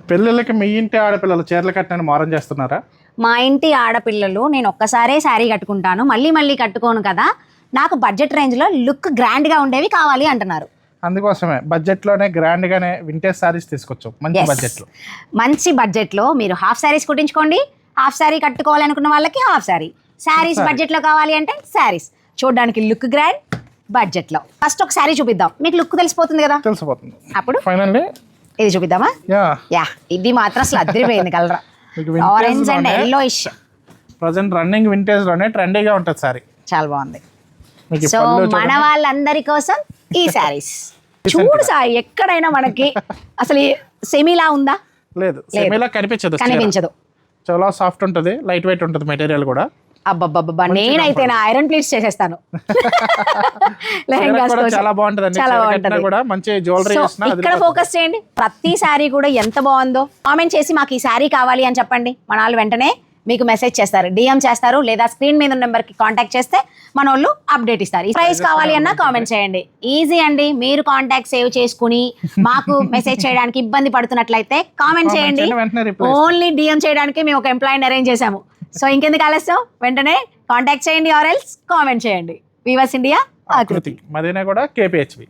పెళ్ళిళ్ళకి మీ ఇంటి ఆడపిల్లలు చీరలు కట్టని మారం చేస్తున్నారా? మా ఇంటి ఆడపిల్లలు నేను ఒక్కసారే శారీ కట్టుకుంటాను, మళ్ళీ మళ్ళీ కట్టుకోను కదా, నాకు బడ్జెట్ రేంజ్లో లుక్ గ్రాండ్గా ఉండేవి కావాలి అంటున్నారు. అందుకోసమే బడ్జెట్లోనే గ్రాండ్గానే వింటేజ్ సారీస్ తీసుకొచ్చాం. మంచి Yes. బడ్జెట్లో. మంచి బడ్జెట్లో మీరు హాఫ్ శారీస్ కుట్టించుకోండి. హాఫ్ శారీ కట్టుకోవాలనుకున్న వాళ్ళకి హాఫ్ శారీ, శారీస్ బడ్జెట్లో కావాలి అంటే శారీస్. చూడడానికి లుక్ గ్రాండ్ బడ్జెట్లో. ఫస్ట్ ఒక శారీ చూపిద్దాం, మీకు లుక్ తెలిసిపోతుంది కదా. తెలిసిపోతుంది. అప్పుడు ఫైనల్లీ ఇది చూపిద్దామా? యా, ఇది మాత్రం అసలు అదిరిపోయింది colour. Orange and yellowish. Present running వింటేజ్లోనే ట్రెండీగా ఉంటుంది సారీ. చాలా బాగుంది. మీకు సో మన వాళ్ళందరి కోసం ఈ శారీస్ చూడు సాయి, ఎక్కడైనా మనకి అసలు సెమీలా ఉందా? లేదు, సెమీలా కనిపించదు. చాలా సాఫ్ట్ ఉంటుంది, లైట్ వెయిట్ ఉంటుంది మెటీరియల్ కూడా. అబ్బబ్బబ్బా, నేనైతే నా ఐరన్ ప్లీట్స్ చేసేస్తాను. చాలా బాగుంటుంది చాలా బాగుంటుంది కూడా. మంచి జ్యువెలరీ. ఇక్కడ ఫోకస్ చేయండి, ప్రతి శారీ కూడా ఎంత బాగుందో కామెంట్ చేసి మాకు ఈ శారీ కావాలి అని చెప్పండి. మన వాళ్ళు వెంటనే మీకు మెసేజ్ చేస్తారు, డిఎం చేస్తారు, లేదా స్క్రీన్ మీద ఉన్న నెంబర్కి కాంటాక్ట్ చేస్తే మన వాళ్ళు అప్డేట్ ఇస్తారు. ఈ ప్రైస్ కావాలి అన్నా కామెంట్ చేయండి. ఈజీ అండి. మీరు కాంటాక్ట్ సేవ్ చేసుకుని మాకు మెసేజ్ చేయడానికి ఇబ్బంది పడుతున్నట్లయితే కామెంట్ చేయండి. ఓన్లీ డిఎం చేయడానికి మేము ఒక ఎంప్లాయీని అరేంజ్ చేసాము. సో ఇంకెందుకు ఆలస్యం, వెంటనే కాంటాక్ట్ చేయండి ఆర్ ఎల్స్ కామెంట్ చేయండి. వీవర్స్ ఇండియా ఆకృతి. మదీనా కూడా KPHB.